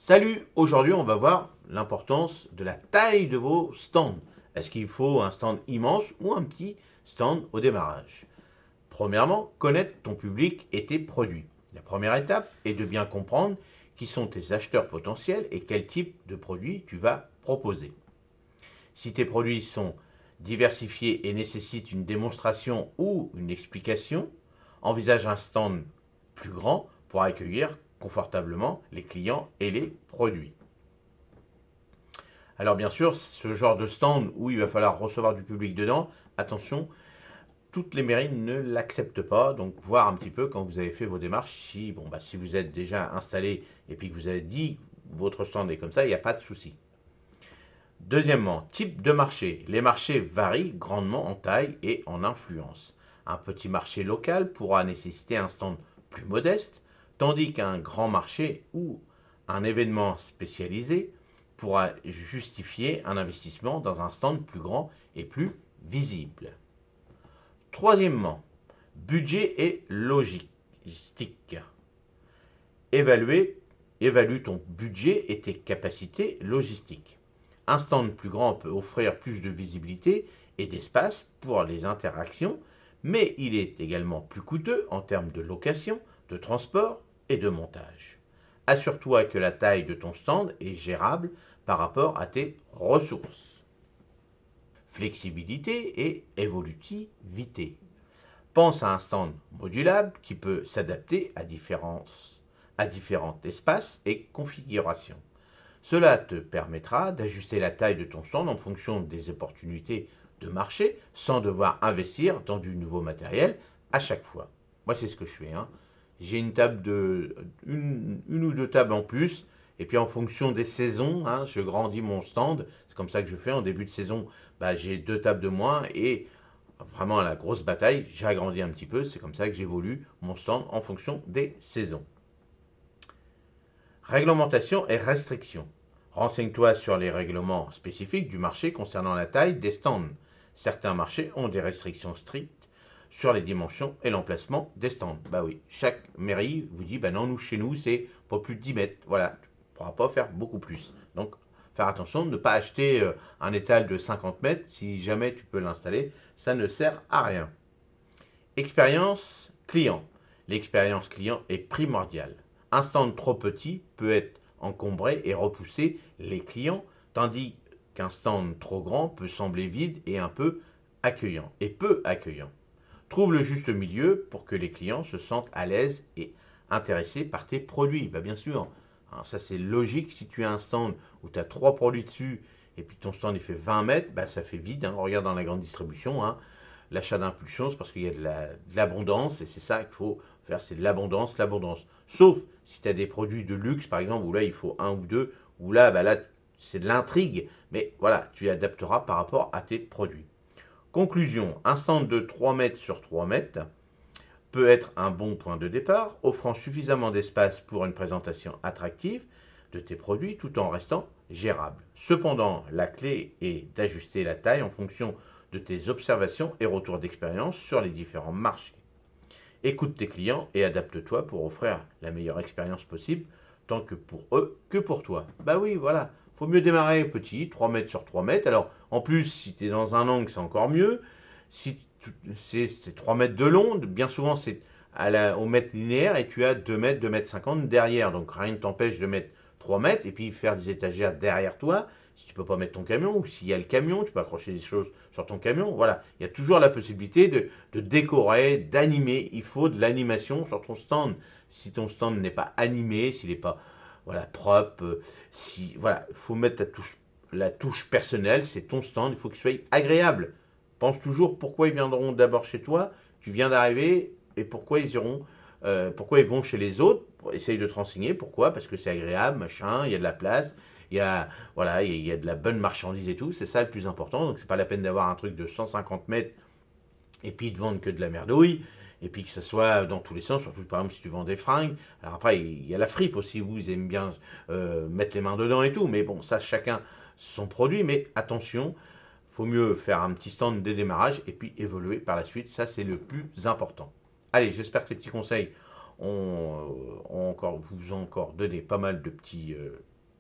Salut, aujourd'hui on va voir l'importance de la taille de vos stands. Est-ce qu'il faut un stand immense ou un petit stand au démarrage? Premièrement, connaître ton public et tes produits. La première étape est de bien comprendre qui sont tes acheteurs potentiels et quel type de produits tu vas proposer. Si tes produits sont diversifiés et nécessitent une démonstration ou une explication, envisage un stand plus grand pour accueillir confortablement les clients et les produits. Alors bien sûr, ce genre de stand où il va falloir recevoir du public dedans, attention, toutes les mairies ne l'acceptent pas. Donc voir un petit peu quand vous avez fait vos démarches, si vous êtes déjà installé et puis que vous avez dit votre stand est comme ça, il n'y a pas de souci. Deuxièmement, type de marché. Les marchés varient grandement en taille et en influence. Un petit marché local pourra nécessiter un stand plus modeste, tandis qu'un grand marché ou un événement spécialisé pourra justifier un investissement dans un stand plus grand et plus visible. Troisièmement, budget et logistique. Évalue ton budget et tes capacités logistiques. Un stand plus grand peut offrir plus de visibilité et d'espace pour les interactions, mais il est également plus coûteux en termes de location, de transport et de montage. Assure-toi que la taille de ton stand est gérable par rapport à tes ressources. Flexibilité et évolutivité. Pense à un stand modulable qui peut s'adapter à différents espaces et configurations. Cela te permettra d'ajuster la taille de ton stand en fonction des opportunités de marché sans devoir investir dans du nouveau matériel à chaque fois. Moi, c'est ce que je fais. J'ai une ou deux tables en plus. Et puis en fonction des saisons, je grandis mon stand. C'est comme ça que je fais. En début de saison, j'ai deux tables de moins. Et vraiment à la grosse bataille, j'ai agrandi un petit peu. C'est comme ça que j'évolue mon stand en fonction des saisons. Réglementation et restrictions. Renseigne-toi sur les règlements spécifiques du marché concernant la taille des stands. Certains marchés ont des restrictions strictes sur les dimensions et l'emplacement des stands. Bah oui, chaque mairie vous dit, bah non, nous, chez nous, c'est pas plus de 10 mètres. Voilà, tu ne pourras pas faire beaucoup plus. Donc, faire attention de ne pas acheter un étal de 50 mètres. Si jamais tu peux l'installer, ça ne sert à rien. Expérience client. L'expérience client est primordiale. Un stand trop petit peut être encombré et repousser les clients, tandis qu'un stand trop grand peut sembler vide et un peu accueillant, et peu accueillant. Trouve le juste milieu pour que les clients se sentent à l'aise et intéressés par tes produits. Bien sûr, alors ça c'est logique, si tu as un stand où tu as trois produits dessus et puis ton stand il fait 20 mètres, ça fait vide. Regarde dans la grande distribution, l'achat d'impulsion, c'est parce qu'il y a de l'abondance, et c'est ça qu'il faut faire, c'est de l'abondance, l'abondance. Sauf si tu as des produits de luxe, par exemple, où là, il faut un ou deux, où là, c'est de l'intrigue, mais voilà, tu adapteras par rapport à tes produits. Conclusion, un stand de 3 mètres sur 3 mètres peut être un bon point de départ, offrant suffisamment d'espace pour une présentation attractive de tes produits tout en restant gérable. Cependant, la clé est d'ajuster la taille en fonction de tes observations et retours d'expérience sur les différents marchés. Écoute tes clients et adapte-toi pour offrir la meilleure expérience possible, tant que pour eux que pour toi. Bah oui, voilà. Faut mieux démarrer petit, 3 mètres sur 3 mètres. Alors, en plus, si tu es dans un angle, c'est encore mieux. Si c'est 3 mètres de long, bien souvent, c'est au mètre linéaire et tu as 2 mètres, 2 mètres 50 derrière. Donc, rien ne t'empêche de mettre 3 mètres et puis faire des étagères derrière toi. Si tu ne peux pas mettre ton camion, ou s'il y a le camion, tu peux accrocher des choses sur ton camion. Voilà, il y a toujours la possibilité de décorer, d'animer. Il faut de l'animation sur ton stand. Si ton stand n'est pas animé, s'il n'est pas propre, il faut mettre la touche personnelle, c'est ton stand, il faut qu'il soit agréable. Pense toujours pourquoi ils viendront d'abord chez toi, tu viens d'arriver, et pourquoi ils vont chez les autres. Essaye de te renseigner, pourquoi, parce que c'est agréable, machin, il y a de la place, il y a de la bonne marchandise et tout, c'est ça le plus important. Donc c'est pas la peine d'avoir un truc de 150 mètres et puis ils te vendent que de la merdouille, et puis que ce soit dans tous les sens, surtout par exemple si tu vends des fringues. Alors après, il y a la fripe aussi, vous, ils aiment bien mettre les mains dedans et tout, mais bon, ça, chacun son produit, mais attention, faut mieux faire un petit stand dès démarrage et puis évoluer par la suite, ça c'est le plus important. Allez, j'espère que ces petits conseils vous ont encore donné pas mal de petits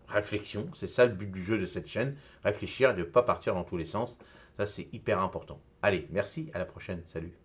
réflexion. C'est ça le but du jeu de cette chaîne. Réfléchir et de ne pas partir dans tous les sens. Ça, c'est hyper important. Allez, merci, à la prochaine. Salut.